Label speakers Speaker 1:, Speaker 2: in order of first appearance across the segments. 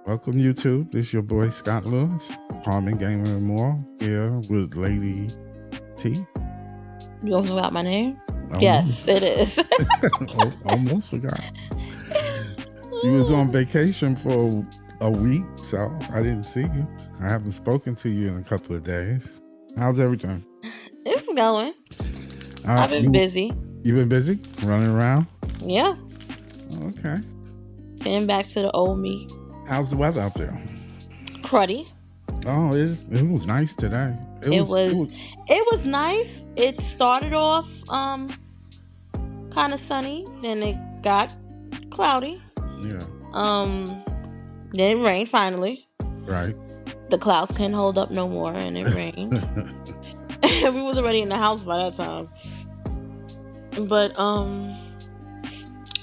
Speaker 1: Welcome YouTube. This is your boy Scott Lewis, Harmon Gamer and more, here with Lady T.
Speaker 2: You also got my name?
Speaker 1: Almost.
Speaker 2: Yes, it is.
Speaker 1: Almost forgot. You was on vacation for a week, so I didn't see you. I haven't spoken to you in a couple of days. How's everything?
Speaker 2: It's going. I've been busy.
Speaker 1: You been busy? Running around?
Speaker 2: Yeah.
Speaker 1: Okay.
Speaker 2: Getting back to the old me.
Speaker 1: How's the weather out there?
Speaker 2: Cruddy.
Speaker 1: Oh, it was nice today.
Speaker 2: It was nice. It started off kind of sunny, then it got cloudy.
Speaker 1: Yeah.
Speaker 2: Then it rained finally.
Speaker 1: Right.
Speaker 2: The clouds couldn't hold up no more, and it rained. We was already in the house by that time. But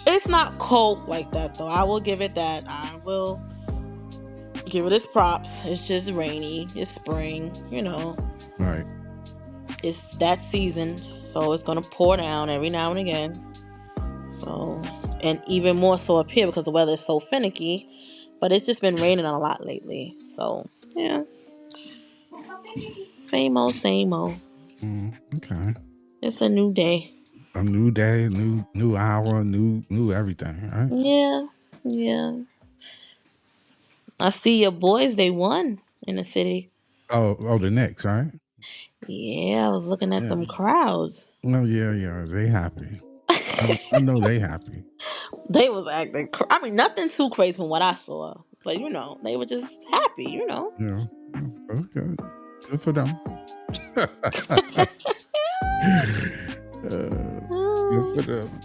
Speaker 2: it's not cold like that though. I will give it that. I will give it its props. It's just rainy. It's spring,
Speaker 1: Right.
Speaker 2: It's that season, so it's gonna pour down every now and again. So, and even more so up here because the weather is so finicky. But it's just been raining a lot lately. So, yeah. Same old, same old.
Speaker 1: Okay.
Speaker 2: It's a new day.
Speaker 1: A new day, new hour, new everything, right?
Speaker 2: Yeah. I see your boys, they won in the city.
Speaker 1: Oh, the Knicks, right?
Speaker 2: Yeah, I was looking at them crowds.
Speaker 1: Oh, yeah, they happy. I know they happy.
Speaker 2: They was acting, nothing too crazy from what I saw. But, they were just happy,
Speaker 1: Yeah, that's good. Good for them.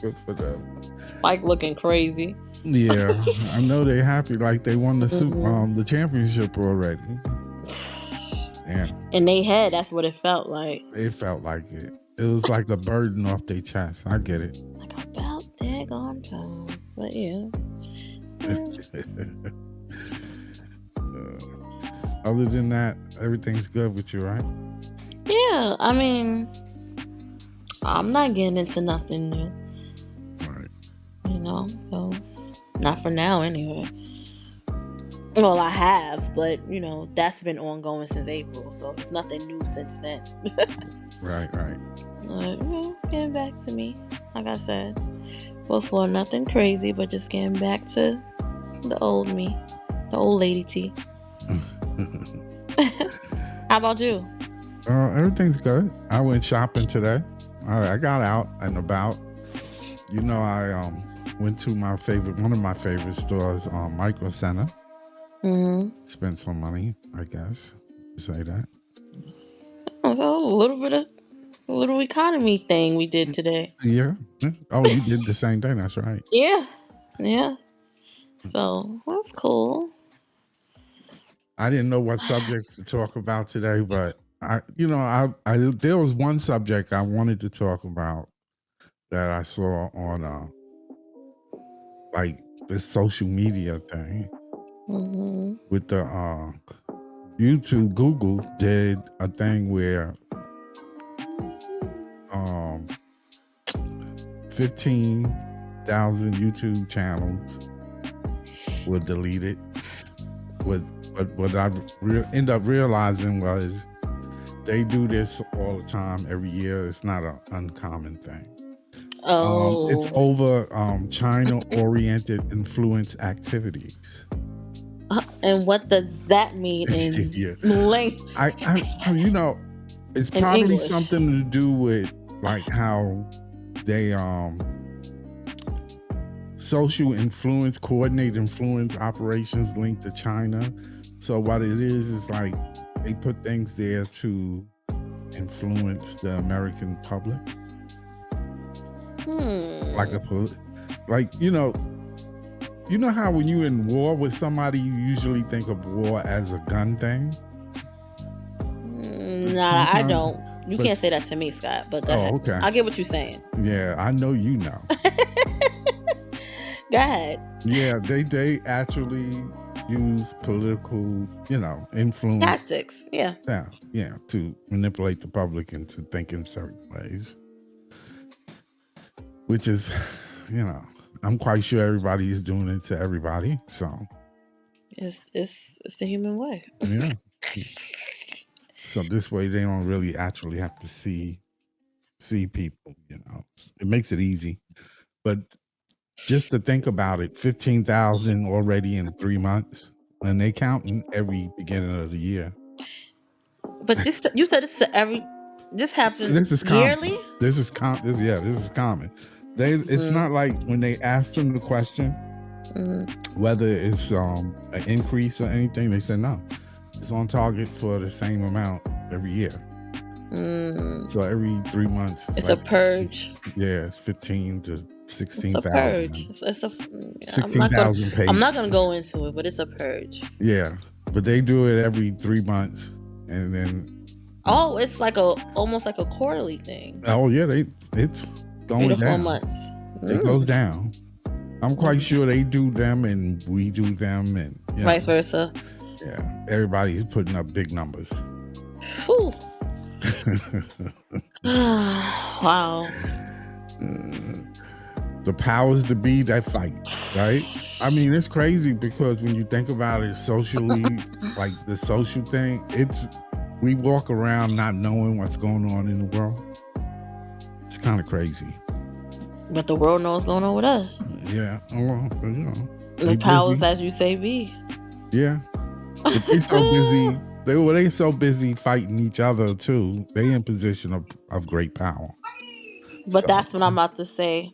Speaker 1: Good for them.
Speaker 2: Spike looking crazy.
Speaker 1: Yeah, I know they happy like they won the championship already. Yeah.
Speaker 2: In their head, that's what it felt like.
Speaker 1: It felt like it. It was like a burden off their chest. I get it.
Speaker 2: Like about daggone time. But yeah.
Speaker 1: Other than that, everything's good with you, right?
Speaker 2: Yeah, I'm not getting into nothing new.
Speaker 1: Right.
Speaker 2: So not for now anyway. Well, I have, but that's been ongoing since April, so it's nothing new since then.
Speaker 1: Right.
Speaker 2: Getting back to me, like I said before, nothing crazy, but just getting back to the old me, the old lady T. How about you?
Speaker 1: Everything's good. I went shopping today. I got out and about. I went to one of my favorite stores, Micro Center. Spent some money, I guess. Say that.
Speaker 2: So a little economy thing we did today.
Speaker 1: Yeah. Oh, you did the same thing. That's right.
Speaker 2: Yeah. So that's cool.
Speaker 1: I didn't know what subjects to talk about today, but there was one subject I wanted to talk about that I saw on like this social media thing with the YouTube. Google did a thing where 15,000 YouTube channels were deleted. What I end up realizing was they do this all the time, every year. It's not an uncommon thing.
Speaker 2: Oh,
Speaker 1: it's over China-oriented influence activities.
Speaker 2: And what does that mean in language?
Speaker 1: It's probably English. Something to do with like how they social influence, coordinate influence operations linked to China. So what it is like they put things there to influence the American public. Like how when you're in war with somebody, you usually think of war as a gun thing?
Speaker 2: Nah, I don't. You can't say that to me, Scott, but go ahead. Okay. I get what you're saying.
Speaker 1: Yeah, I know you know.
Speaker 2: Go ahead.
Speaker 1: Yeah, they actually use political, influence.
Speaker 2: Tactics, yeah.
Speaker 1: Yeah, to manipulate the public into thinking certain ways. Which is, I'm quite sure everybody is doing it to everybody, so.
Speaker 2: It's the human way.
Speaker 1: Yeah. So this way they don't really actually have to see people, you know. It makes it easy. But just to think about it, 15,000 already in 3 months, and they counting every beginning of the year.
Speaker 2: But this, you said this happens
Speaker 1: This is common.
Speaker 2: yearly.
Speaker 1: This is common. It's not like when they asked them the question whether it's an increase or anything, they said no. It's on target for the same amount every year. So every 3 months,
Speaker 2: It's
Speaker 1: like,
Speaker 2: a purge.
Speaker 1: yeah, it's 15 to
Speaker 2: It's a
Speaker 1: 16,000.
Speaker 2: purge. It's a.
Speaker 1: 16,000 pages.
Speaker 2: I'm not gonna go into it, but it's a purge.
Speaker 1: Yeah, but they do it every 3 months, and then
Speaker 2: Oh, it's almost like a quarterly thing.
Speaker 1: oh yeah, it's
Speaker 2: 3
Speaker 1: going
Speaker 2: to 4
Speaker 1: down.
Speaker 2: months.
Speaker 1: It goes down. I'm quite sure they do them and we do them, and
Speaker 2: Vice versa.
Speaker 1: Yeah, everybody's putting up big numbers.
Speaker 2: Whew. Wow.
Speaker 1: The powers to be that fight, right? I mean, it's crazy because when you think about it socially, like the social thing, we walk around not knowing what's going on in the world. It's kind of crazy.
Speaker 2: But the world knows what's going on with us.
Speaker 1: Yeah, well, you know,
Speaker 2: The powers busy. As you say be.
Speaker 1: Yeah, but they so busy. They so busy fighting each other too. They in position of great power.
Speaker 2: But that's what I'm about to say.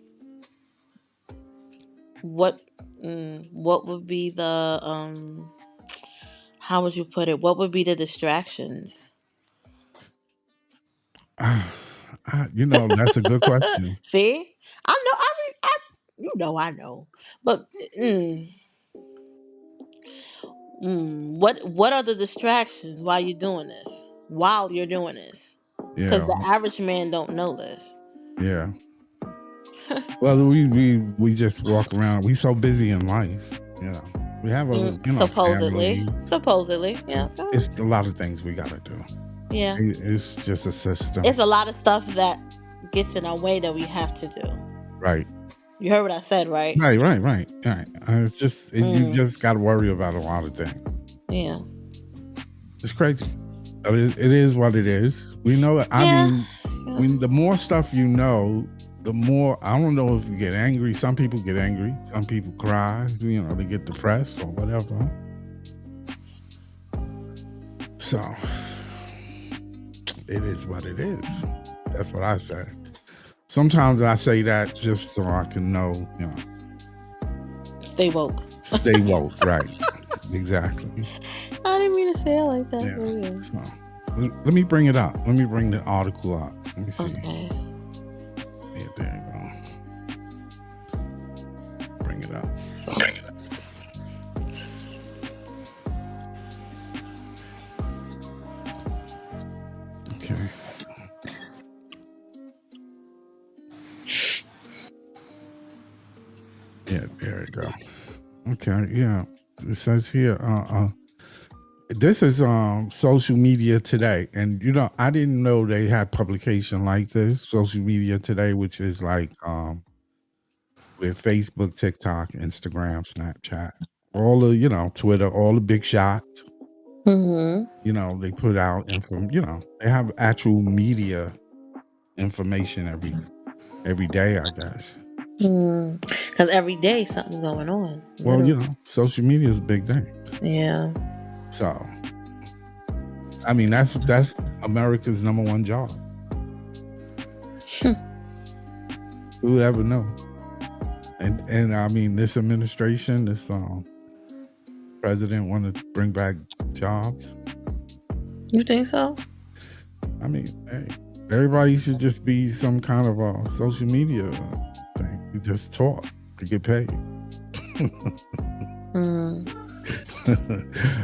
Speaker 2: What would be the how would you put it? What would be the distractions?
Speaker 1: That's a good question.
Speaker 2: See, I know. I know. But what are the distractions while you're doing this? While you're doing this, because the average man don't know this.
Speaker 1: Yeah. Well, we just walk around. We so busy in life, We have a
Speaker 2: supposedly,
Speaker 1: family.
Speaker 2: yeah.
Speaker 1: It's a lot of things we gotta do.
Speaker 2: Yeah,
Speaker 1: it's just a system.
Speaker 2: It's a lot of stuff that gets in our way that we have to do.
Speaker 1: Right.
Speaker 2: You heard what I said, right?
Speaker 1: Right. It's just you just got to worry about a lot of things.
Speaker 2: Yeah.
Speaker 1: It's crazy. It is what it is. We know it. I mean, when the more stuff you know, the more, I don't know if you get angry. Some people get angry. Some people cry. They get depressed or whatever. So it is what it is. That's what I say. Sometimes I say that just so I can know,
Speaker 2: Stay woke.
Speaker 1: Stay woke, right. Exactly.
Speaker 2: I didn't mean to say it like that.
Speaker 1: Yeah. So, let me bring it up. Let me bring the article up. Let me see.
Speaker 2: Okay.
Speaker 1: Yeah, there you go. Bring it up. Okay. Yeah, there you go. Okay, yeah. It says here, this is social media today, and I didn't know they had publication like this, social media today, which is like with Facebook, TikTok, Instagram, Snapchat, all the Twitter, all the big shots. They put out they have actual media information every day, I guess.
Speaker 2: Because every day something's going on.
Speaker 1: Well, social media is a big thing.
Speaker 2: Yeah.
Speaker 1: So, I mean, that's America's #1 job. Who would ever know? And I mean, this administration, this president want to bring back jobs.
Speaker 2: You think so?
Speaker 1: I mean, hey, everybody should just be some kind of a social media thing. You just talk to get paid.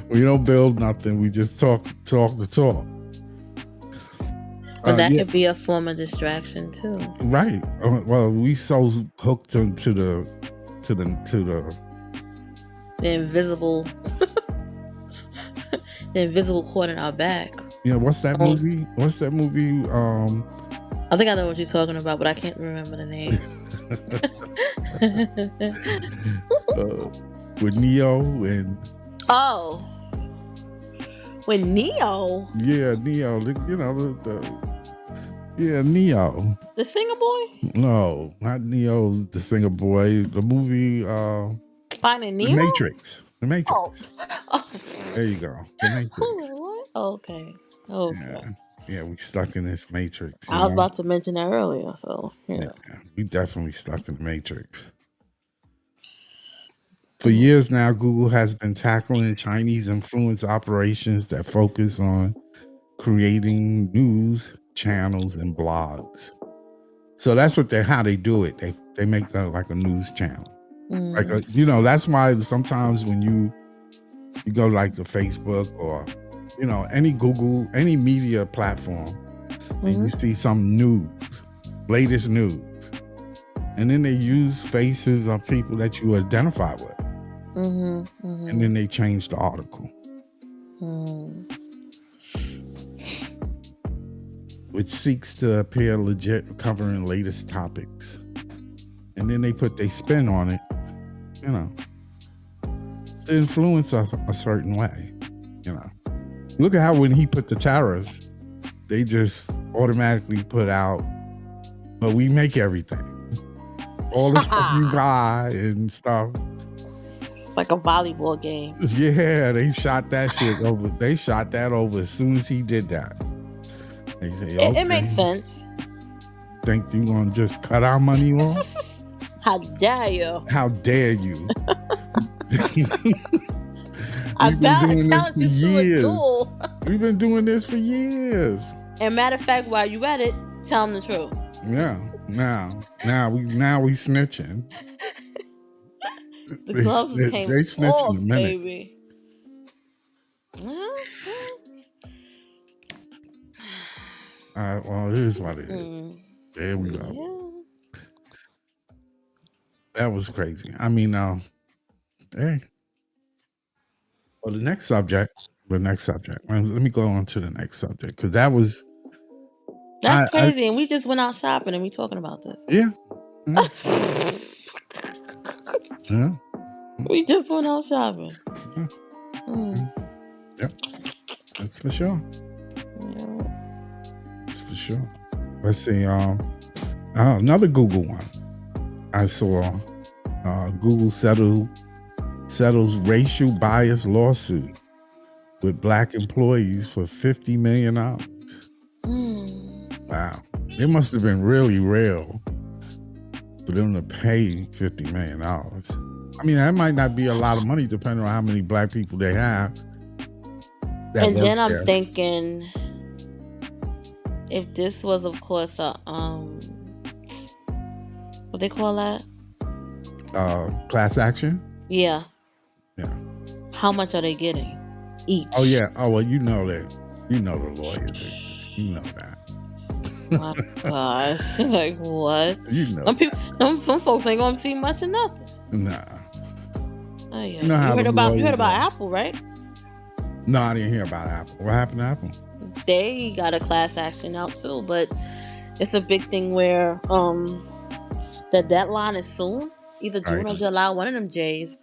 Speaker 1: We don't build nothing. We just talk the talk.
Speaker 2: But that could be a form of distraction too.
Speaker 1: Right. Well, we so hooked into the
Speaker 2: invisible the invisible cord in our back.
Speaker 1: Yeah, what's that movie?
Speaker 2: I think I know what you're talking about, but I can't remember the name.
Speaker 1: With Neo and
Speaker 2: Oh, with Neo,
Speaker 1: Yeah, Neo. You know yeah, Neo.
Speaker 2: the singer boy,
Speaker 1: No, not Neo, the singer boy. The movie,
Speaker 2: Finding
Speaker 1: The
Speaker 2: Nemo.
Speaker 1: Matrix. The
Speaker 2: Oh,
Speaker 1: Matrix.
Speaker 2: oh.
Speaker 1: There you go. The Matrix.
Speaker 2: What? Okay, okay.
Speaker 1: Yeah, yeah. We stuck in this Matrix. You
Speaker 2: I was
Speaker 1: know.
Speaker 2: about to mention that earlier, so
Speaker 1: Yeah,
Speaker 2: yeah.
Speaker 1: we definitely stuck in the Matrix. For
Speaker 2: Mm,
Speaker 1: years now, Google has been tackling Chinese influence operations that focus on creating news channels and blogs. So that's what how they do it. They make like a news channel. Like
Speaker 2: mm,
Speaker 1: that's why sometimes when you go like to Facebook or any Google, any media platform, and you
Speaker 2: mm-hmm,
Speaker 1: see some news, latest news, and then they use faces of people that you identify with,
Speaker 2: mm-hmm,
Speaker 1: and
Speaker 2: mm-hmm,
Speaker 1: then they change the article,
Speaker 2: mm.
Speaker 1: which seeks to appear legit, covering latest topics, and then they put their spin on it, you know, to influence us a certain way. You know, look at how when he put the tariffs, they just automatically put out, but we make everything, all the stuff you buy and stuff.
Speaker 2: It's like a volleyball game.
Speaker 1: Yeah, they shot that shit over. They shot that over as soon as he did that. They say,
Speaker 2: It makes
Speaker 1: okay,
Speaker 2: sense.
Speaker 1: think you gonna just cut our money off?
Speaker 2: How dare you?
Speaker 1: How dare you?
Speaker 2: I
Speaker 1: We've been doing this
Speaker 2: challenge
Speaker 1: for
Speaker 2: you to a
Speaker 1: years.
Speaker 2: duel.
Speaker 1: We've been doing this for years.
Speaker 2: And matter of fact, while you at it, tell them the truth.
Speaker 1: Yeah. Now we snitching.
Speaker 2: The
Speaker 1: They
Speaker 2: gloves came
Speaker 1: snitch in a
Speaker 2: off,
Speaker 1: minute.
Speaker 2: baby.
Speaker 1: All right, well, here's what it is.
Speaker 2: Mm.
Speaker 1: There we go.
Speaker 2: Yeah.
Speaker 1: That was crazy. I mean, hey. Well, the next subject. Well, let me go on to the next subject because that was.
Speaker 2: That's crazy. And we just went out shopping and we talking about this.
Speaker 1: Yeah. Yeah.
Speaker 2: We just went out shopping.
Speaker 1: Yeah.
Speaker 2: Mm.
Speaker 1: Yep. That's for sure.
Speaker 2: Yeah.
Speaker 1: That's for sure. Let's see. Another Google one. I saw. Google settles racial bias lawsuit with black employees for $50 million. Wow. It must have been really real for them to pay $50 million. I mean, that might not be a lot of money depending on how many black people they have.
Speaker 2: And then I'm thinking, if this was, of course, a what they call that?
Speaker 1: Class action?
Speaker 2: Yeah.
Speaker 1: Yeah.
Speaker 2: How much are they getting each?
Speaker 1: Oh yeah. Oh well, you know that. You know the lawyers. You know that.
Speaker 2: My gosh. Like what?
Speaker 1: You know.
Speaker 2: Some folks ain't gonna see much of nothing.
Speaker 1: Nah.
Speaker 2: Oh, yeah.
Speaker 1: You know how
Speaker 2: you heard about
Speaker 1: are.
Speaker 2: Apple, right?
Speaker 1: No, I didn't hear about Apple. What happened to Apple?
Speaker 2: They got a class action out too, but it's a big thing where the deadline is soon, either June or July, one of them J's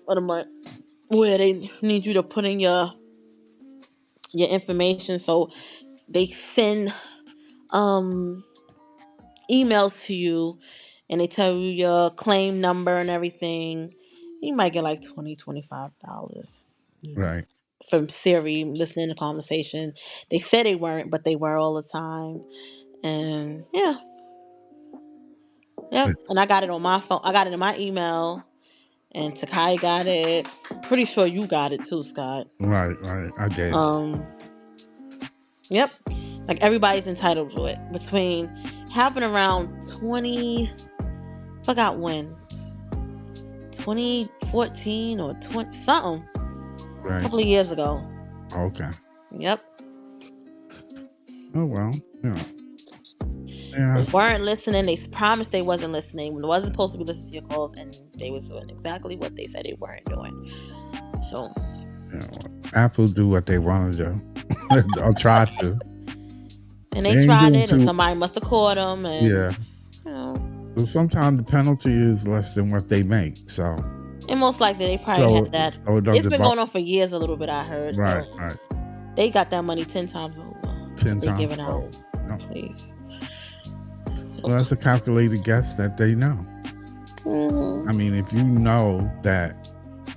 Speaker 2: of the month, where they need you to put in your information. So they send emails to you and they tell you your claim number and everything. You might get like $25.
Speaker 1: Right.
Speaker 2: From Siri listening to conversation. They said they weren't, but they were all the time. And yeah. Yep. And I got it on my phone. I got it in my email. And Takai got it. Pretty sure you got it too, Scott.
Speaker 1: Right. I did.
Speaker 2: Yep. Like everybody's entitled to it. Between happened around 20, forgot when, 2014 or 20 something.
Speaker 1: Right.
Speaker 2: A couple of years ago.
Speaker 1: Okay.
Speaker 2: Yep.
Speaker 1: Oh well. Yeah.
Speaker 2: They weren't listening. They promised they wasn't listening. They wasn't supposed to be listening to your calls, and they was doing exactly what they said they weren't doing. So,
Speaker 1: Apple do what they want to do, or try to.
Speaker 2: And they tried it, and somebody must have caught them. And,
Speaker 1: yeah. So sometimes the penalty is less than what they make. So.
Speaker 2: And most likely they probably
Speaker 1: So
Speaker 2: had that.
Speaker 1: so it
Speaker 2: It's
Speaker 1: doesn't
Speaker 2: been
Speaker 1: bother.
Speaker 2: going on for years a little bit, I heard.
Speaker 1: Right,
Speaker 2: So
Speaker 1: right.
Speaker 2: they got that money 10 times over.
Speaker 1: 10
Speaker 2: They
Speaker 1: times
Speaker 2: giving out.
Speaker 1: fold. Yep.
Speaker 2: Please.
Speaker 1: Well, that's a calculated guess that they know. I mean, if you know that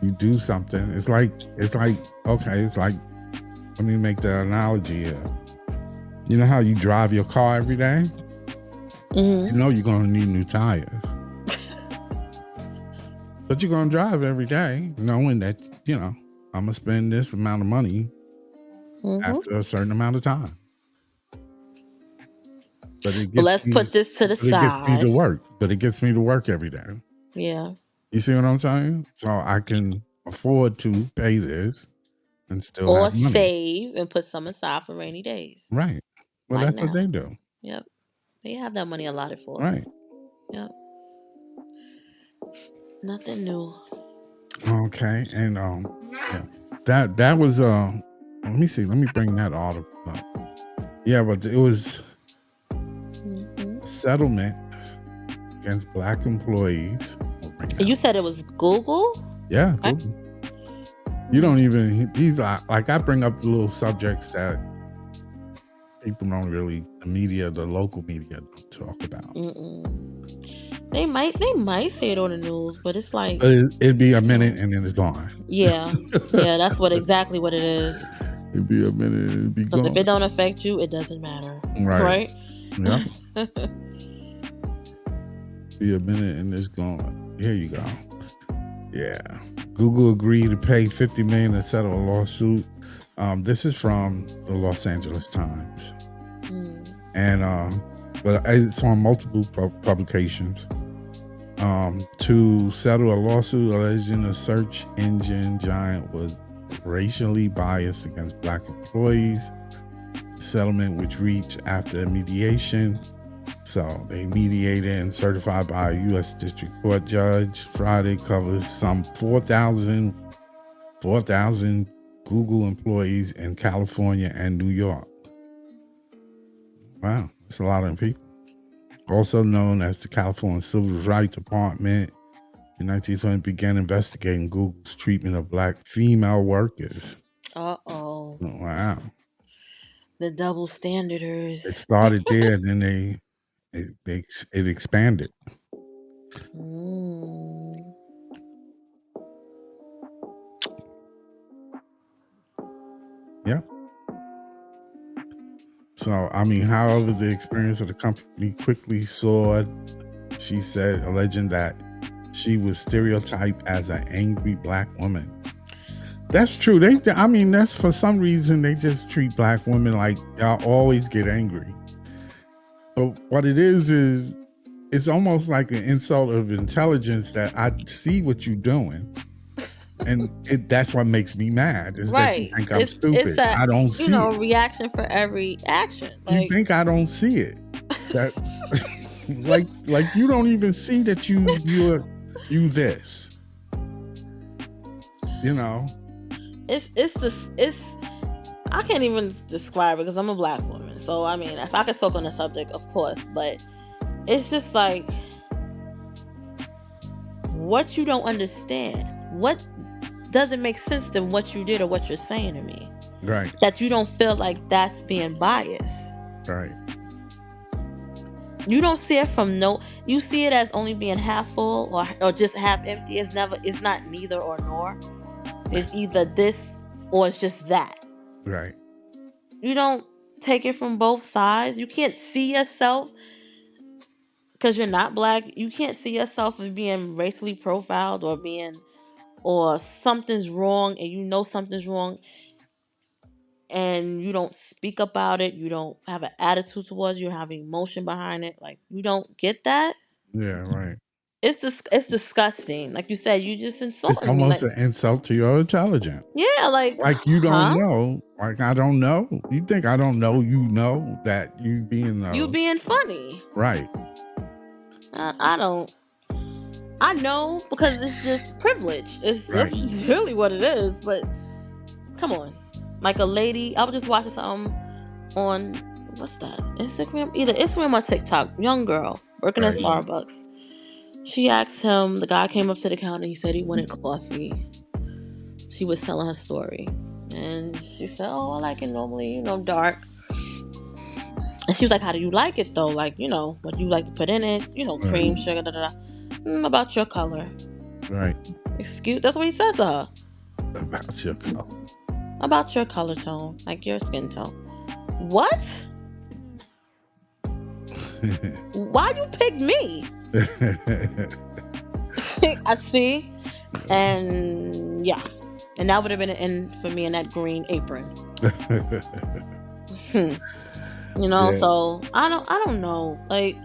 Speaker 1: you do something, it's like okay, it's like, let me make the analogy here. You know how you drive your car every day? You know you're gonna need new tires. But you're gonna drive every day knowing that, I'm gonna spend this amount of money after a certain amount of time. But it
Speaker 2: But
Speaker 1: gets
Speaker 2: let's
Speaker 1: me
Speaker 2: put this to the
Speaker 1: but it gets me to
Speaker 2: side.
Speaker 1: work. But it gets me to work every day.
Speaker 2: Yeah.
Speaker 1: You see what I'm saying? So I can afford to pay this and still
Speaker 2: Or
Speaker 1: have money.
Speaker 2: save and put some aside for rainy days.
Speaker 1: Right. Well,
Speaker 2: Like
Speaker 1: that's what
Speaker 2: now.
Speaker 1: they do.
Speaker 2: Yep. They have that money allotted for them.
Speaker 1: Right.
Speaker 2: Yep. Nothing new.
Speaker 1: Okay. And yeah. That was let me see. Let me bring that article up. Yeah, but it was settlement against black employees.
Speaker 2: And you said it was Google?
Speaker 1: Yeah, Google. You don't even, these are like, I bring up the little subjects that people don't really, the media, the local media don't talk about.
Speaker 2: They might say it on the news, but it's like,
Speaker 1: But it'd be a minute and then it's gone.
Speaker 2: Yeah. Yeah, that's exactly what it is.
Speaker 1: It'd be a minute and it'd be
Speaker 2: Because
Speaker 1: gone.
Speaker 2: if it don't affect you, it doesn't matter.
Speaker 1: Right.
Speaker 2: Yeah.
Speaker 1: Be a minute and it's gone. Here you go. Yeah. Google agreed to pay $50 million to settle a lawsuit. This is from the Los Angeles Times. And but it's on multiple publications. To settle a lawsuit alleging a search engine giant was racially biased against black employees. Settlement which reached after mediation. So they mediated and certified by a U.S. District Court judge. Friday covers some 4,000 Google employees in California and New York. Wow, that's a lot of people. Also known as the California Civil Rights Department, in 1920 began investigating Google's treatment of black female workers.
Speaker 2: Uh-oh.
Speaker 1: Wow.
Speaker 2: The double standarders.
Speaker 1: It started there and then it expanded. Yeah. So, I mean, however, the experience of the company quickly soared, she said, alleging that she was stereotyped as an angry black woman. That's true. That's for some reason they just treat black women like y'all always get angry. But what it is it's almost like an insult of intelligence that I see what you're doing. And that's what makes me mad is that you think I'm stupid. I don't see it.
Speaker 2: Reaction for every action.
Speaker 1: You think I don't see it. That like you don't even see that you're this.
Speaker 2: It's I can't even describe it because I'm a black woman. So I mean, if I could talk on the subject, of course, but it's just like what you don't understand. What doesn't make sense than what you did or what you're saying to me.
Speaker 1: Right.
Speaker 2: That you don't feel like that's being biased.
Speaker 1: Right.
Speaker 2: You don't see it you see it as only being half full or just half empty. It's not neither or nor. It's either this or it's just that.
Speaker 1: Right.
Speaker 2: You don't take it from both sides. You can't see yourself because you're not black. You can't see yourself as being racially profiled or something's wrong and something's wrong and you don't speak about it. You don't have an attitude towards it. You don't have emotion behind it. Like, you don't get that.
Speaker 1: Yeah, right.
Speaker 2: It's disgusting. Like you said, you just insulting
Speaker 1: It's almost
Speaker 2: me.
Speaker 1: an insult to your intelligence.
Speaker 2: Yeah, like
Speaker 1: you don't know. Like, I don't know. You think I don't know? You know that you being
Speaker 2: funny.
Speaker 1: Right.
Speaker 2: I don't. I know because it's just privilege. It's really what it is. But come on, like a lady. I was just watching something on what's that? Instagram, either Instagram or TikTok. Young girl working at Starbucks. She asked him. The guy came up to the counter. He said he wanted coffee. She was telling her story, and she said, "Oh, I like it normally, dark." And she was like, "How do you like it though? Like, what you like to put in it?
Speaker 1: Right.
Speaker 2: Cream, sugar, da da da." About your color.
Speaker 1: Right.
Speaker 2: Excuse. That's what he said to her.
Speaker 1: About your color.
Speaker 2: About your color tone, like your skin tone. What? Why you pick me? I see. And yeah. And that would have been an end for me in that green apron. Hmm.
Speaker 1: Yeah.
Speaker 2: So I don't know. Like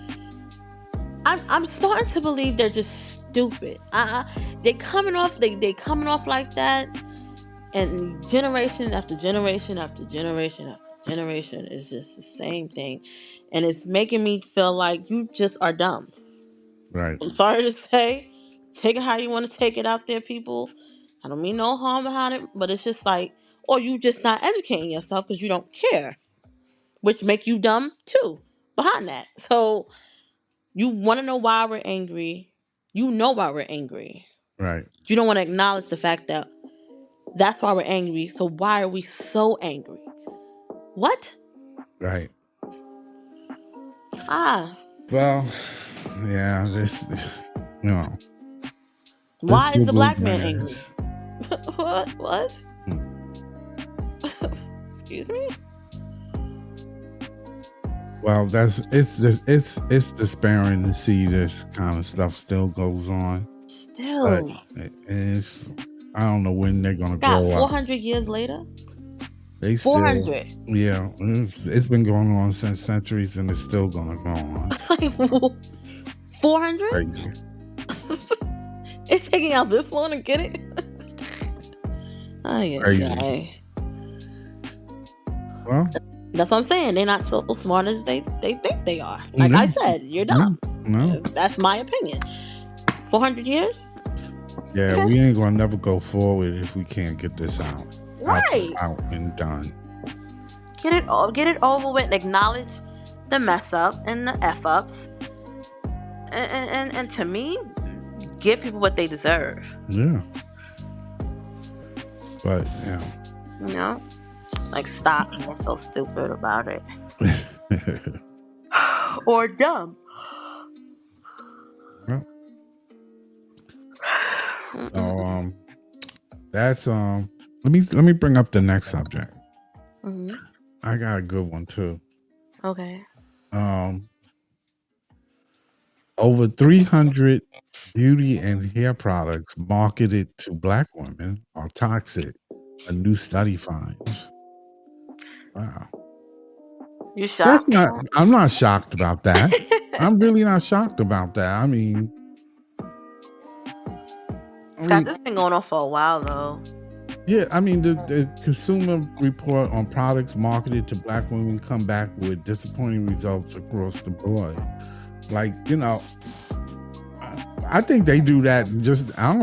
Speaker 2: I'm starting to believe they're just stupid. They coming off like that, and generation after generation after generation after generation is just the same thing, and it's making me feel like you just are dumb.
Speaker 1: Right.
Speaker 2: I'm sorry to say, take it how you want to take it out there, people. I don't mean no harm behind it, but it's just like, or you just not educating yourself because you don't care, which make you dumb too behind that. So you want to know why we're angry. You know why we're angry.
Speaker 1: Right.
Speaker 2: You don't want to acknowledge the fact that that's why we're angry. So why are we so angry? What?
Speaker 1: Right.
Speaker 2: Ah,
Speaker 1: Well, yeah, you know, this
Speaker 2: why is the
Speaker 1: Google
Speaker 2: black man
Speaker 1: grass.
Speaker 2: angry? What? What?
Speaker 1: Hmm.
Speaker 2: Excuse me?
Speaker 1: Well, it's despairing to see this kind of stuff still goes on, but
Speaker 2: Still.
Speaker 1: it's I don't know when they're gonna
Speaker 2: God,
Speaker 1: grow up.
Speaker 2: 400 years later?
Speaker 1: They still,
Speaker 2: 400.
Speaker 1: yeah, it's been going on since centuries, and it's still gonna go on.
Speaker 2: Like,
Speaker 1: It's
Speaker 2: 400?
Speaker 1: crazy,
Speaker 2: It's taking out this long to get it? Oh, yeah,
Speaker 1: crazy.
Speaker 2: yeah.
Speaker 1: Well,
Speaker 2: That's what I'm saying. They're not so smart as they think they are. Like
Speaker 1: no,
Speaker 2: I said, you're
Speaker 1: no,
Speaker 2: dumb.
Speaker 1: no.
Speaker 2: That's my opinion. 400 years?
Speaker 1: Yeah,
Speaker 2: Okay.
Speaker 1: we ain't gonna never go forward if we can't get this
Speaker 2: Right.
Speaker 1: out and done.
Speaker 2: Get it over with. Acknowledge the mess up and the F ups. And to me, give people what they deserve.
Speaker 1: Yeah, but
Speaker 2: You know? Like, stop being so stupid about it.
Speaker 1: yeah.
Speaker 2: Or dumb.
Speaker 1: Well, so
Speaker 2: Mm-mm.
Speaker 1: that's let me bring up the next subject.
Speaker 2: Hmm.
Speaker 1: I got a good one too.
Speaker 2: Okay.
Speaker 1: Um, over 300 beauty and hair products marketed to black women are toxic. A new study finds. Wow.
Speaker 2: You
Speaker 1: That's
Speaker 2: shocked?
Speaker 1: not I'm not shocked about that. I'm really not shocked about that. I
Speaker 2: Scott,
Speaker 1: mean,
Speaker 2: this been going on for a while though.
Speaker 1: yeah, I mean the consumer report on products marketed to black women come back with disappointing results across the board. Like, I think they do that just I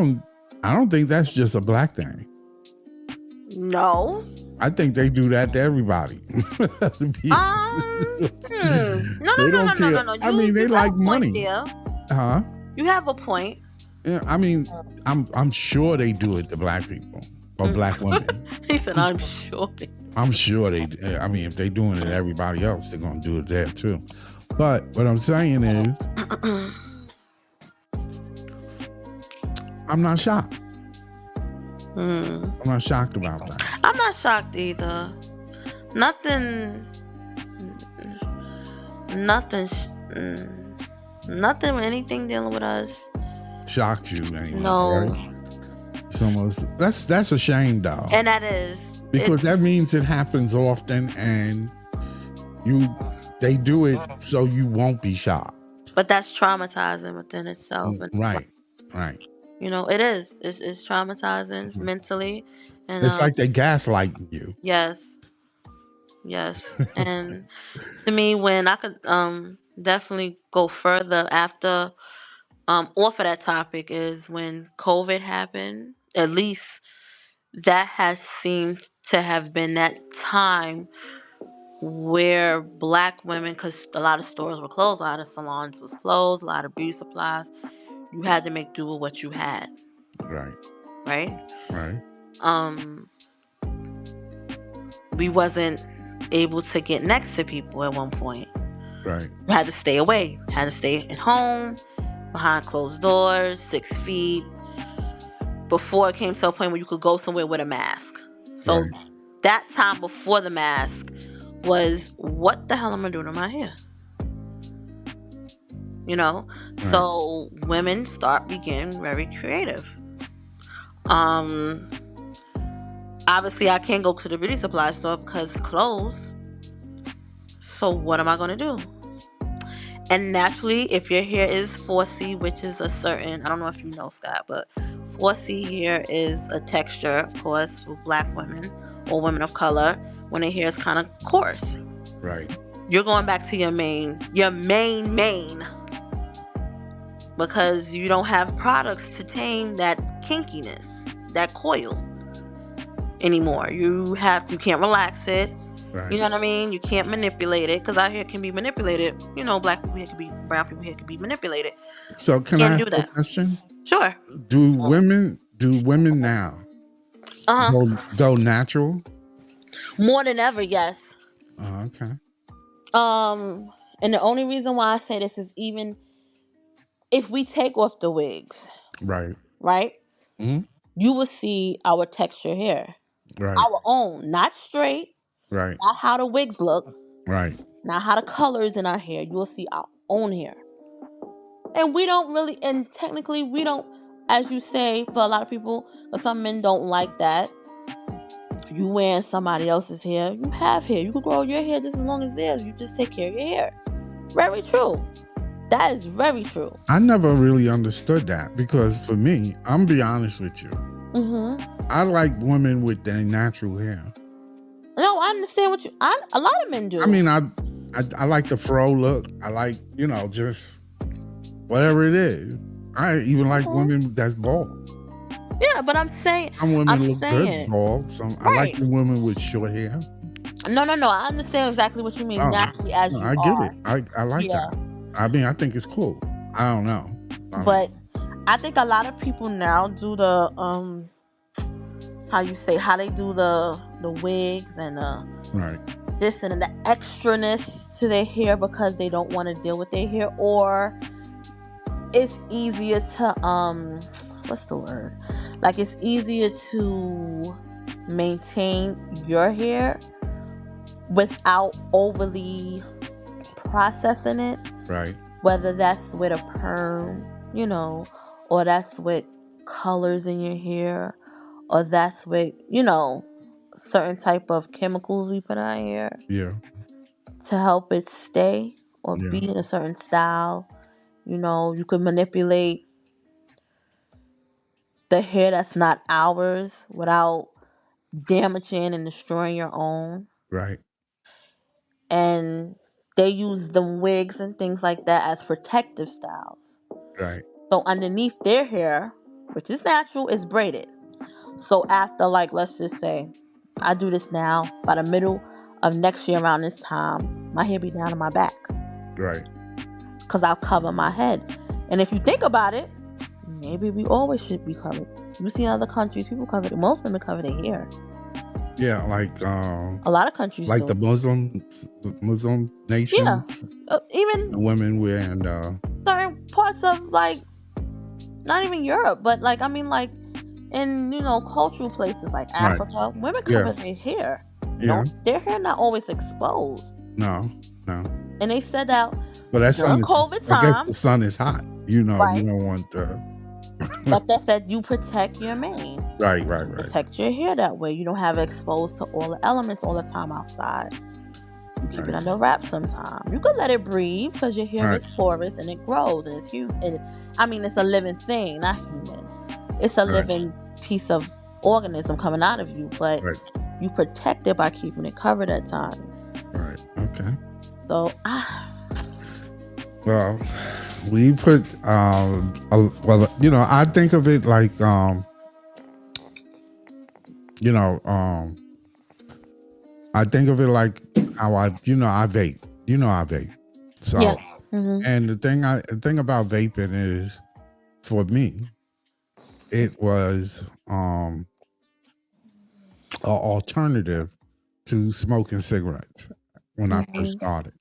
Speaker 1: don't think that's just a black thing.
Speaker 2: No.
Speaker 1: I think they do that to everybody.
Speaker 2: No, no,
Speaker 1: They
Speaker 2: no, no,
Speaker 1: don't
Speaker 2: no,
Speaker 1: care.
Speaker 2: no, no.
Speaker 1: I
Speaker 2: You
Speaker 1: mean, they
Speaker 2: you got
Speaker 1: like
Speaker 2: a point
Speaker 1: money.
Speaker 2: there.
Speaker 1: Huh?
Speaker 2: You have a point.
Speaker 1: Yeah, I mean, I'm sure they do it to black people or black women.
Speaker 2: He said, "I'm sure."
Speaker 1: I'm sure they. I mean, if they're doing it to everybody else, they're gonna do it there too. But what I'm saying is, I'm not shocked.
Speaker 2: Hmm.
Speaker 1: I'm not shocked about that.
Speaker 2: I'm not shocked either. Nothing. Nothing. Nothing with anything dealing with us.
Speaker 1: Shocks you anymore,
Speaker 2: No.
Speaker 1: right? It's almost that's a shame, though,
Speaker 2: And that is.
Speaker 1: because
Speaker 2: It's.
Speaker 1: that means it happens often, and they do it so you won't be shocked.
Speaker 2: But that's traumatizing within itself. And
Speaker 1: Right, right.
Speaker 2: it is. It's traumatizing
Speaker 1: Mhm.
Speaker 2: mentally. And
Speaker 1: It's like they gaslighting you.
Speaker 2: yes, yes. And to me, when I could definitely go further after off of that topic is when COVID happened. At least that has seemed to have been that time where black women, because a lot of stores were closed, a lot of salons was closed, a lot of beauty supplies, you had to make do with what you had,
Speaker 1: Right.
Speaker 2: right?
Speaker 1: Right.
Speaker 2: Um, we wasn't able to get next to people at one point.
Speaker 1: Right.
Speaker 2: You had to stay away. You had to stay at home, behind closed doors, 6 feet. Before it came to a point where you could go somewhere with a mask. So
Speaker 1: Right.
Speaker 2: that time before the mask was, what the hell am I doing in my hair? You know?
Speaker 1: Right.
Speaker 2: So women start being very creative. Um Obviously I can't go to the beauty supply store because it's closed. So what am I gonna do? And naturally, if your hair is 4C, which is a certain, I don't know if you know, Scott, but 4C hair is a texture, of course, for black women or women of color when their hair is kind of coarse.
Speaker 1: Right.
Speaker 2: You're going back to your main, because you don't have products to tame that kinkiness, that coil anymore. You can't relax it. You
Speaker 1: Right.
Speaker 2: know what I mean? You can't manipulate it because our hair can be manipulated. You know, black people hair can be, brown people hair can be manipulated.
Speaker 1: So can I
Speaker 2: Can't
Speaker 1: ask
Speaker 2: do
Speaker 1: you a
Speaker 2: that.
Speaker 1: question?
Speaker 2: Sure.
Speaker 1: Do women now
Speaker 2: Uh huh.
Speaker 1: go natural?
Speaker 2: More than ever, yes.
Speaker 1: Oh, okay.
Speaker 2: Um, and the only reason why I say this is, even if we take off the wigs,
Speaker 1: Right.
Speaker 2: right?
Speaker 1: Mhm.
Speaker 2: You will see our texture hair,
Speaker 1: Right.
Speaker 2: our own, not straight,
Speaker 1: Right.
Speaker 2: not how the wigs look,
Speaker 1: Right.
Speaker 2: not how the colors in our hair. You will see our own hair, and we don't really, and technically, we don't, as you say, for a lot of people, but some men don't like that. You wearing somebody else's hair, you have hair. You can grow your hair just as long as theirs. You just take care of your hair. Very true. That is very true.
Speaker 1: I never really understood that because for me, I'm be honest with you.
Speaker 2: Mm-hmm.
Speaker 1: I like women with their natural hair.
Speaker 2: No, I understand what you. A lot of men
Speaker 1: I
Speaker 2: do.
Speaker 1: mean, I like the fro look. I like, just whatever it is. I even like
Speaker 2: Mhm.
Speaker 1: women that's bald.
Speaker 2: Yeah, but I'm saying,
Speaker 1: Some
Speaker 2: I'm
Speaker 1: women look good
Speaker 2: saying,
Speaker 1: bald. Some I like
Speaker 2: right?
Speaker 1: the women with short hair.
Speaker 2: No, no, no. I understand exactly what you mean.
Speaker 1: Oh,
Speaker 2: Naturally, as
Speaker 1: no,
Speaker 2: you
Speaker 1: I get it.
Speaker 2: are.
Speaker 1: I like
Speaker 2: Yeah,
Speaker 1: that. I mean, I think it's cool. I don't know. I
Speaker 2: but
Speaker 1: mean,
Speaker 2: I think a lot of people now do the how you say, how they do the wigs and
Speaker 1: right,
Speaker 2: this and the extraness to their hair because they don't want to deal with their hair, or it's easier to what's the word, like it's easier to maintain your hair without overly processing it,
Speaker 1: right.
Speaker 2: whether that's with a perm, or that's with colors in your hair, or that's with, certain type of chemicals we put in our hair
Speaker 1: Yeah,
Speaker 2: to help it stay or
Speaker 1: yeah,
Speaker 2: be in a certain style. You could manipulate the hair that's not ours without damaging and destroying your own.
Speaker 1: right,
Speaker 2: And they use the wigs and things like that as protective styles.
Speaker 1: right,
Speaker 2: So underneath their hair, which is natural, is braided. So after, like, let's just say I do this now, by the middle of next year around this time, my hair be down to my back
Speaker 1: right.
Speaker 2: because I'll cover my head. And if you think about it, maybe we always should be covered. You see in other countries, people cover it. Most women cover their hair.
Speaker 1: Yeah,
Speaker 2: A lot of countries
Speaker 1: like
Speaker 2: do.
Speaker 1: the Muslim
Speaker 2: Yeah.
Speaker 1: nations,
Speaker 2: Even
Speaker 1: the women wearing
Speaker 2: certain parts of, like, not even Europe, but, like, I mean, like, in, cultural places like
Speaker 1: right.
Speaker 2: Africa, women
Speaker 1: Yeah,
Speaker 2: cover their hair.
Speaker 1: yeah.
Speaker 2: No, their hair not always exposed.
Speaker 1: No, no.
Speaker 2: And they said that
Speaker 1: But that sun
Speaker 2: during
Speaker 1: is.
Speaker 2: COVID
Speaker 1: I guess the
Speaker 2: time,
Speaker 1: sun is hot. You
Speaker 2: right?
Speaker 1: don't want the.
Speaker 2: But they said you protect your mane.
Speaker 1: Right, right,
Speaker 2: You
Speaker 1: right,
Speaker 2: protect your hair that way. You don't have it exposed to all the elements all the time outside. You keep it
Speaker 1: right,
Speaker 2: under wraps sometime. You can let it breathe because your hair
Speaker 1: right,
Speaker 2: is porous and it grows and it's huge. And I mean, it's a living thing, not human. It's a
Speaker 1: right,
Speaker 2: living piece of organism coming out of you, but
Speaker 1: right,
Speaker 2: you protect it by keeping it covered at times.
Speaker 1: right. Okay.
Speaker 2: So,
Speaker 1: Well, we put well, I think of it like you know, I think of it like how I vape. I vape.
Speaker 2: yeah.
Speaker 1: So,
Speaker 2: Hmm.
Speaker 1: and the thing about vaping is for me, it was an alternative to smoking cigarettes when I first
Speaker 2: Mhm.
Speaker 1: started.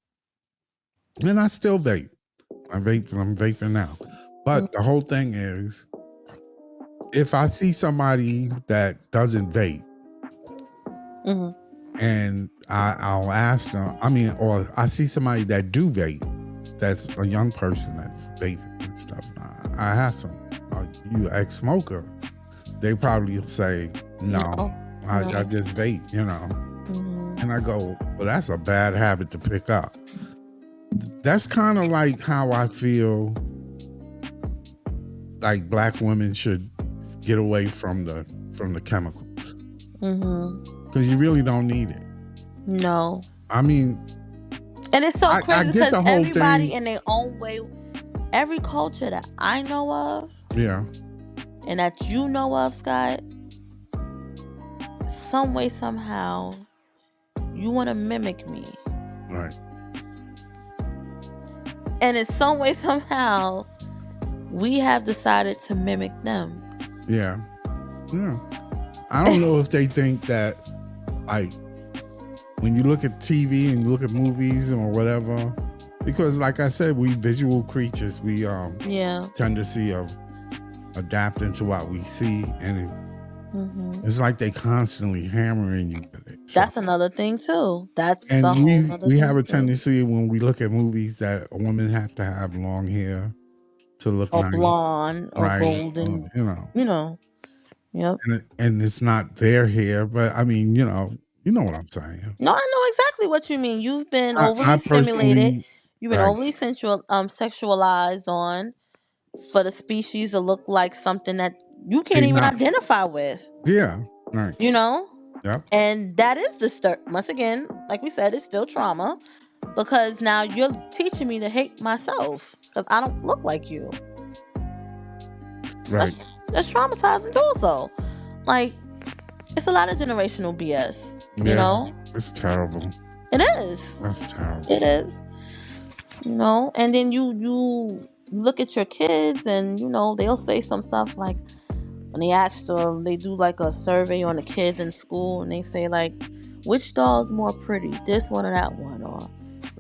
Speaker 1: And I still vape. I'm vaping now. But the whole thing is, if I see somebody that doesn't vape,
Speaker 2: Mhm.
Speaker 1: and I'll ask them, I mean, or I see somebody that do vape, that's a young person that's vaping and stuff. I ask them, are you an ex-smoker? They probably say, no,
Speaker 2: No.
Speaker 1: I
Speaker 2: No.
Speaker 1: just vape,
Speaker 2: Mhm.
Speaker 1: And I go, well, that's a bad habit to pick up. That's kind of like how I feel like black women should get away from the chemicals,
Speaker 2: Mhm.
Speaker 1: because you really don't need it.
Speaker 2: No.
Speaker 1: I mean,
Speaker 2: And it's so
Speaker 1: I
Speaker 2: crazy
Speaker 1: get
Speaker 2: because
Speaker 1: the whole
Speaker 2: everybody
Speaker 1: thing.
Speaker 2: in their own way, every culture that I know of
Speaker 1: Yeah,
Speaker 2: and that you know of, Scott, some way, somehow, you want to mimic me.
Speaker 1: right.
Speaker 2: And in some way, somehow, we have decided to mimic them.
Speaker 1: Yeah, yeah. I don't know if they think that, like, when you look at TV and you look at movies or whatever, because like I said, we visual creatures. We
Speaker 2: Yeah.
Speaker 1: tendency of adapting to what we see, and
Speaker 2: Hmm.
Speaker 1: it's like they constantly hammering you with it. So,
Speaker 2: That's another thing too. That's a
Speaker 1: and
Speaker 2: whole
Speaker 1: we
Speaker 2: nother
Speaker 1: we have
Speaker 2: thing
Speaker 1: a
Speaker 2: too.
Speaker 1: tendency when we look at movies that a woman have to have long hair to look
Speaker 2: Or
Speaker 1: nice,
Speaker 2: blonde or
Speaker 1: right?
Speaker 2: golden,
Speaker 1: You know,
Speaker 2: you know. Yep.
Speaker 1: and it's not their hair, but I mean, you know what I'm saying.
Speaker 2: No, I know exactly what you mean. You've been
Speaker 1: I
Speaker 2: overly stimulated.
Speaker 1: personally,
Speaker 2: You've been
Speaker 1: right?
Speaker 2: overly sexualized on for the species to look like something that you can't
Speaker 1: They
Speaker 2: even
Speaker 1: not,
Speaker 2: identify with.
Speaker 1: yeah, right,
Speaker 2: You know?
Speaker 1: yep,
Speaker 2: And that is once again, like we said, it's still trauma because now you're teaching me to hate myself because I don't look like you.
Speaker 1: right,
Speaker 2: That's that's traumatizing also. Like it's a lot of generational BS. You
Speaker 1: yeah.
Speaker 2: know,
Speaker 1: It's terrible.
Speaker 2: it is.
Speaker 1: That's terrible.
Speaker 2: It is. You know, and then you look at your kids, and they'll say some stuff like when they ask them, they do like a survey on the kids in school, and they say like, which doll's more pretty, this one or that one, or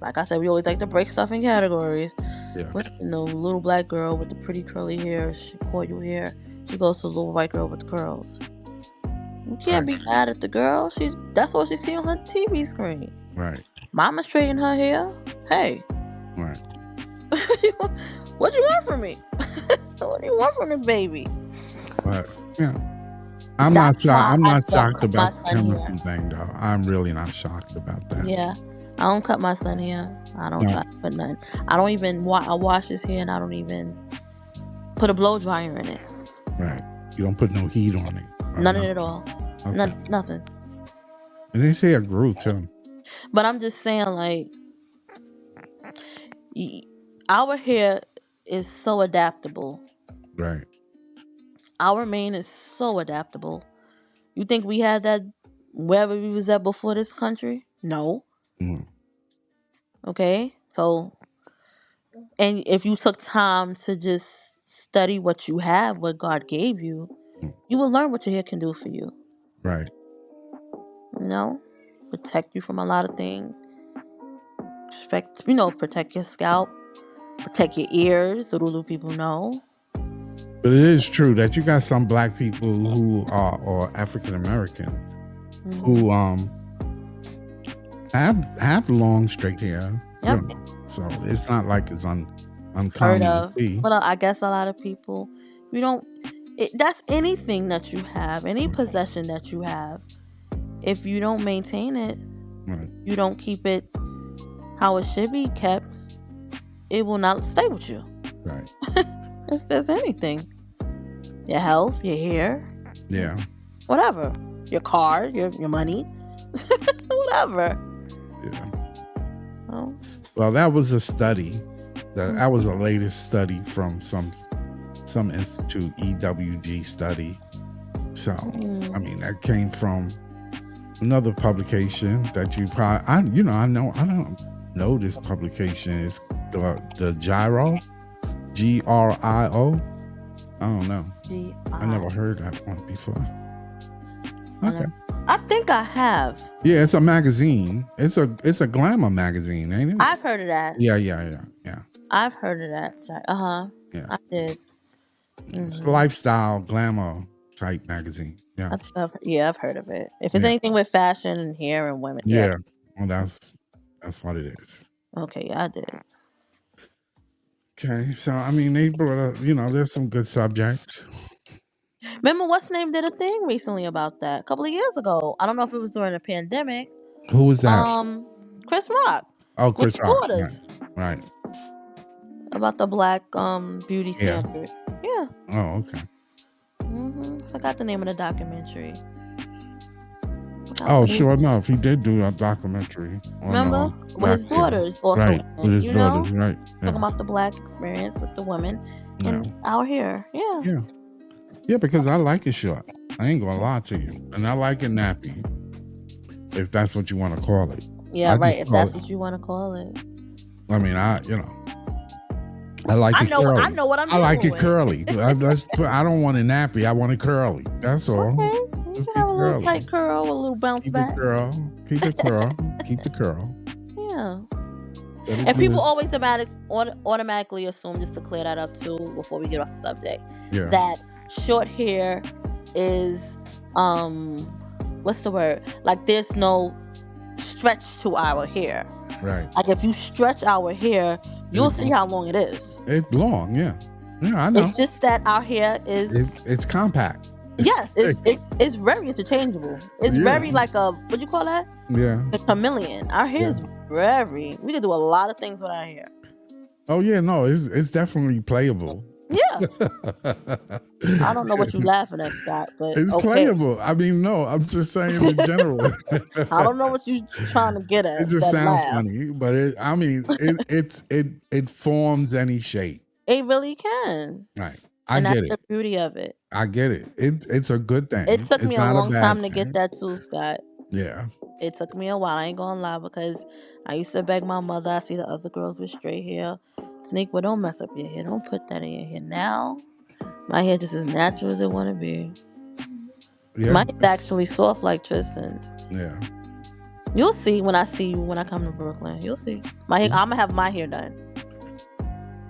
Speaker 2: like I said, we always like to break stuff in categories.
Speaker 1: Yeah,
Speaker 2: But little black girl with the pretty curly hair, she coil hair, she goes to the little white girl with the curls. You can't
Speaker 1: right,
Speaker 2: be mad at the girl. That's what she see on her TV screen.
Speaker 1: right,
Speaker 2: Mama straighten her hair. Hey,
Speaker 1: right.
Speaker 2: what you want from me? What do you want from the baby?
Speaker 1: But yeah,
Speaker 2: That's why
Speaker 1: I'm
Speaker 2: I
Speaker 1: not
Speaker 2: don't
Speaker 1: shocked
Speaker 2: cut my
Speaker 1: about the
Speaker 2: son hair.
Speaker 1: chemical thing, though. I'm really not shocked about that.
Speaker 2: Yeah, I don't cut my son hair. I don't
Speaker 1: No,
Speaker 2: try to put nothing. I don't even I wash his hair, and I don't even put a blow dryer in it.
Speaker 1: right. You don't put no heat on it. Or
Speaker 2: None of it
Speaker 1: nothing.
Speaker 2: at all.
Speaker 1: Okay.
Speaker 2: Nothing.
Speaker 1: And his hair grew too.
Speaker 2: But I'm just saying, like, y- our hair is so adaptable.
Speaker 1: Right.
Speaker 2: Our mane is so adaptable. You think we had that wherever we was at before this country? No.
Speaker 1: Mm,
Speaker 2: Okay. So, and if you took time to just study what you have, what God gave you,
Speaker 1: mm,
Speaker 2: you will learn what your hair can do for you.
Speaker 1: right.
Speaker 2: You know, protect you from a lot of things. Protect your scalp, protect your ears. So little people know.
Speaker 1: But it is true that you got some black people who are, or African Americans,
Speaker 2: Hmm.
Speaker 1: who have long straight hair.
Speaker 2: Yep.
Speaker 1: So it's not like it's
Speaker 2: Heard
Speaker 1: uncommon to
Speaker 2: of.
Speaker 1: see.
Speaker 2: But I guess a lot of people, you don't. That's anything that you have, any possession that you have. If you don't maintain it,
Speaker 1: Right.
Speaker 2: you don't keep it how it should be kept, it will not stay with you.
Speaker 1: Right.
Speaker 2: If there's anything, your health, your hair,
Speaker 1: Yeah.
Speaker 2: whatever, your car, your money, whatever.
Speaker 1: Yeah.
Speaker 2: Oh,
Speaker 1: Well, that was a study. That was the latest study from some institute, EWG study. So, I mean, that came from another publication that you probably, I don't know this publication. It's the Gyro, GRIO. I don't know. I never heard that one before. Okay.
Speaker 2: I think I have.
Speaker 1: Yeah, it's a magazine. It's a glamour magazine, ain't it?
Speaker 2: I've heard of that.
Speaker 1: Yeah.
Speaker 2: I've heard of that.
Speaker 1: Yeah.
Speaker 2: I did.
Speaker 1: It's a lifestyle glamour type magazine. Yeah.
Speaker 2: I've heard of it. If it's anything with fashion and hair and women,
Speaker 1: yeah. Well, that's what it is.
Speaker 2: Okay, yeah, I did.
Speaker 1: Okay, so I mean, they brought up, there's some good subjects.
Speaker 2: Remember, what's name did a thing recently about that a couple of years ago. I don't know if it was during the pandemic.
Speaker 1: Who was that?
Speaker 2: Chris Rock.
Speaker 1: Oh, Chris Rock. Right.
Speaker 2: About the black beauty standard. Yeah.
Speaker 1: Oh, okay.
Speaker 2: Forgot the name of the documentary.
Speaker 1: Oh, sure enough, he did do a documentary.
Speaker 2: Remember, with his daughters, also.
Speaker 1: Right, with his daughters, right? Yeah.
Speaker 2: Talking about the black experience with the women and out here. Yeah.
Speaker 1: Yeah, because I like it short. I ain't gonna lie to you, and I like it nappy, if that's what you want to call it.
Speaker 2: Yeah, right. If that's what you want to call it.
Speaker 1: I mean, I like it curly.
Speaker 2: I know what I'm
Speaker 1: doing. I like it curly. I don't want it nappy. I want it curly. That's all.
Speaker 2: Okay. You can have a little tight curl, a little bounce back.
Speaker 1: Keep it curl. Keep the curl.
Speaker 2: Yeah. And people always automatically assume, just to clear that up too, before we get off the subject, that short hair is what's the word? Like there's no stretch to our hair.
Speaker 1: Right.
Speaker 2: Like if you stretch our hair, you'll see how long it is.
Speaker 1: It's long, yeah. Yeah, I know.
Speaker 2: It's just that our hair is
Speaker 1: it's compact.
Speaker 2: Yes, it's very interchangeable. It's very like a, what do you call that?
Speaker 1: Yeah.
Speaker 2: A chameleon. Our hair is we could do a lot of things with our hair.
Speaker 1: Oh yeah, no, it's definitely playable.
Speaker 2: Yeah. I don't know what you're laughing at, Scott, but
Speaker 1: it's playable. I mean, no, I'm just saying in general.
Speaker 2: I don't know what you're trying to get at.
Speaker 1: It just sounds funny, but it forms any shape.
Speaker 2: It really can.
Speaker 1: Right.
Speaker 2: And
Speaker 1: that's
Speaker 2: the beauty of it.
Speaker 1: I get it. It's a good thing.
Speaker 2: It took me a long time to get that too, Scott.
Speaker 1: Yeah.
Speaker 2: It took me a while. I ain't gonna lie, because I used to beg my mother. I see the other girls with straight hair. Sneak, well, don't mess up your hair. Don't put that in your hair. Now, my hair just as natural as it want to be. Yeah. My hair's actually soft like Tristan's.
Speaker 1: Yeah.
Speaker 2: You'll see when I see you when I come to Brooklyn. You'll see. My hair, I'm gonna have my hair done.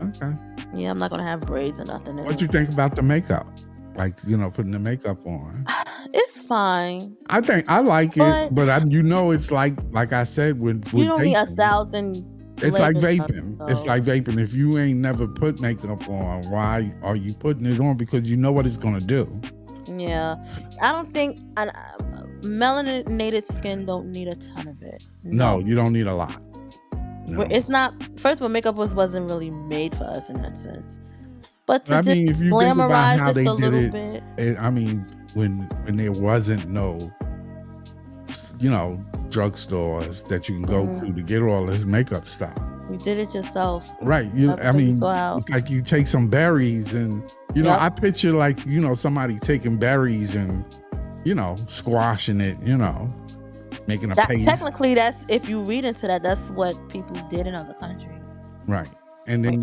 Speaker 1: Okay.
Speaker 2: Yeah, I'm not gonna have braids or nothing.
Speaker 1: What do you think about the makeup? Like, putting the makeup on.
Speaker 2: It's fine.
Speaker 1: I think I like it, but it's like I said, with
Speaker 2: you don't
Speaker 1: vaping,
Speaker 2: need 1,000.
Speaker 1: It's like vaping. So. It's like vaping. If you ain't never put makeup on, why are you putting it on? Because you know what it's gonna do.
Speaker 2: Yeah, I don't think melanated skin don't need a ton of it.
Speaker 1: No, you don't need a lot. No.
Speaker 2: It's not. First of all, makeup wasn't really made for us in that sense. But to
Speaker 1: if you think about how they did
Speaker 2: it,
Speaker 1: I mean, when there wasn't no, drugstores that you can go to get all this makeup stuff.
Speaker 2: You did it yourself.
Speaker 1: Right. It's like you take some berries and, I picture like, somebody taking berries and, squashing it, making a paste.
Speaker 2: Technically, that's, if you read into that, that's what people did in other countries.
Speaker 1: Right. And then,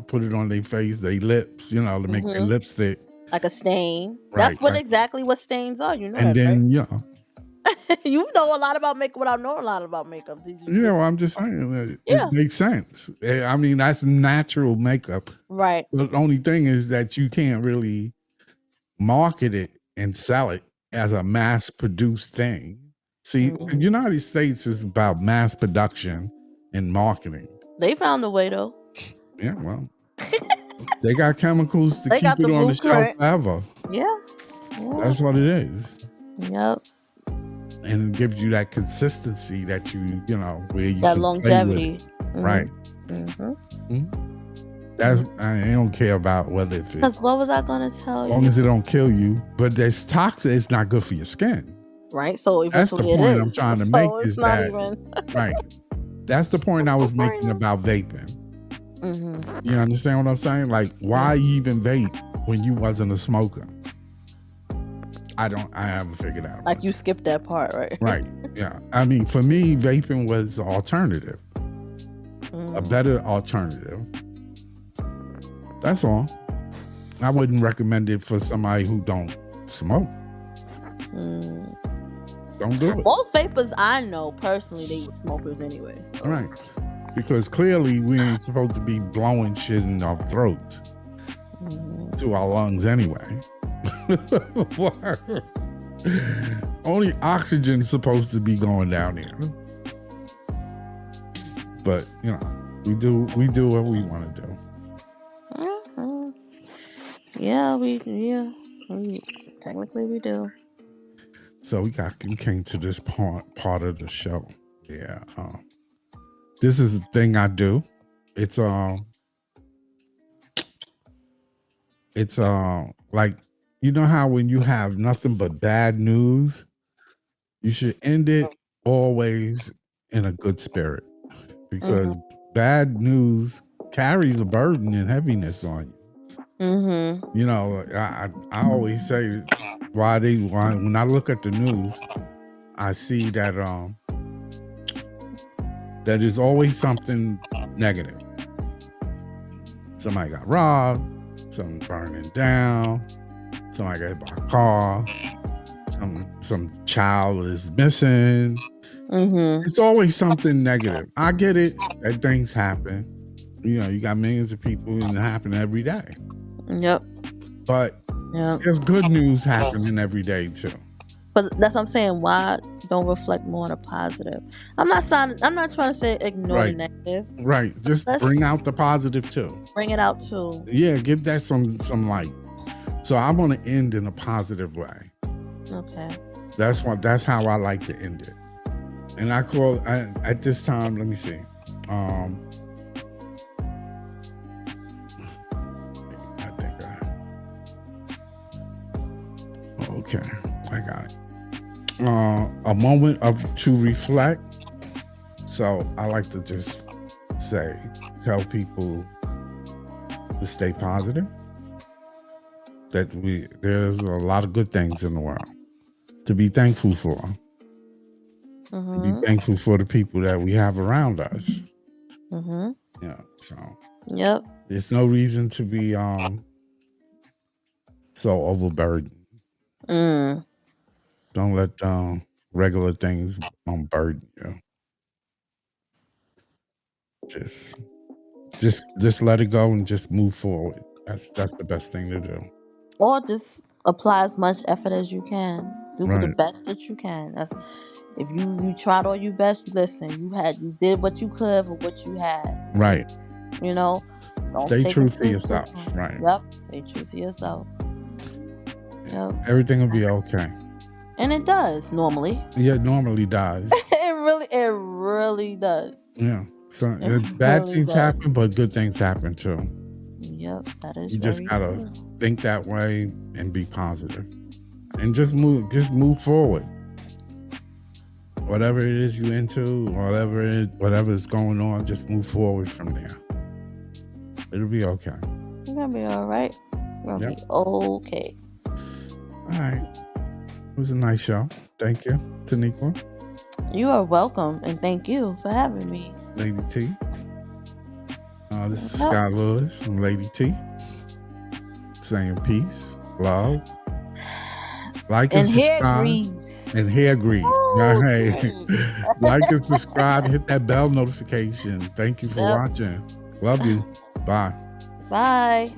Speaker 1: put it on their face, their lips, to make their lipstick.
Speaker 2: Like a stain.
Speaker 1: Right,
Speaker 2: that's exactly what stains are. You know
Speaker 1: and
Speaker 2: that,
Speaker 1: then,
Speaker 2: right? You know a lot about makeup without knowing a lot about makeup.
Speaker 1: I'm just saying that it makes sense. I mean, that's natural makeup.
Speaker 2: Right.
Speaker 1: But the only thing is that you can't really market it and sell it as a mass-produced thing. See, the United States is about mass production and marketing.
Speaker 2: They found a way, though.
Speaker 1: Yeah, well, they got chemicals to keep it on the shelf forever.
Speaker 2: Yeah.
Speaker 1: That's what it is.
Speaker 2: Yep.
Speaker 1: And it gives you that consistency that where you
Speaker 2: that longevity,
Speaker 1: right? That's I don't care about whether it's
Speaker 2: because what was I gonna tell you?
Speaker 1: As long as it don't kill you, but it's toxic. It's not good for your skin,
Speaker 2: right? So
Speaker 1: that's the point I'm trying to make. Is that right? That's the point I was making about vaping. You understand what I'm saying? Like, why even vape when you wasn't a smoker? I haven't figured out.
Speaker 2: Like, you skipped that part, right?
Speaker 1: Right. Yeah. I mean, for me, vaping was an alternative, a better alternative. That's all. I wouldn't recommend it for somebody who don't smoke.
Speaker 2: Mm.
Speaker 1: Don't do it.
Speaker 2: Most vapors I know personally, they were smokers anyway. So.
Speaker 1: Right. Because clearly we ain't supposed to be blowing shit in our throats to our lungs anyway. Only oxygen's supposed to be going down here. But you know, we do what we want to do.
Speaker 2: Yeah, technically we do.
Speaker 1: So we came to this part of the show. Yeah. This is the thing I do. It's like, you know how when you have nothing but bad news, you should end it always in a good spirit, because bad news carries a burden and heaviness on you. You know, I always say why when I look at the news, I see that that is always something negative. Somebody got robbed, something burning down, somebody got hit by a car, some child is missing. It's always something negative. I get it that things happen. You know, you got millions of people and it happen every day.
Speaker 2: Yep.
Speaker 1: But there's good news happening every day too.
Speaker 2: But that's what I'm saying. Why don't reflect more on a positive? I'm not trying to say ignore the negative.
Speaker 1: Right. Just bring out the positive too.
Speaker 2: Bring it out too.
Speaker 1: Yeah, give that some light. So I want to end in a positive way.
Speaker 2: Okay.
Speaker 1: That's how I like to end it. And at this time, let me see. Okay, I got it. A moment to reflect. So I like to just tell people to stay positive. That there's a lot of good things in the world to be thankful for. To be thankful for the people that we have around us. Yeah. So.
Speaker 2: Yep.
Speaker 1: There's no reason to be so overburdened. Don't let regular things burden you. Just let it go and just move forward. That's the best thing to do.
Speaker 2: Or just apply as much effort as you can. Do the best that you can. That's if you tried all your best. Listen, you did what you could with what you had.
Speaker 1: Right.
Speaker 2: You know. Don't
Speaker 1: stay true to yourself. Right.
Speaker 2: Yep. Stay true to yourself. Yep.
Speaker 1: Everything will be okay.
Speaker 2: And it does normally.
Speaker 1: Yeah, it normally does.
Speaker 2: it really does.
Speaker 1: Yeah. So bad things happen, but good things happen too.
Speaker 2: Yep, that is.
Speaker 1: You just gotta think that way and be positive, and just move forward. Whatever it is you into, whatever is going on, just move forward from there. It'll be okay.
Speaker 2: You're gonna be all right. You're gonna be okay.
Speaker 1: All right. It was a nice show. Thank you, Taniqua.
Speaker 2: You are welcome, and thank you for having me.
Speaker 1: Lady T. This is Scott Lewis and Lady T. Saying peace, love, like and subscribe. And hair grease. Right. Like and subscribe. Hit that bell notification. Thank you for watching. Love you. Bye.
Speaker 2: Bye.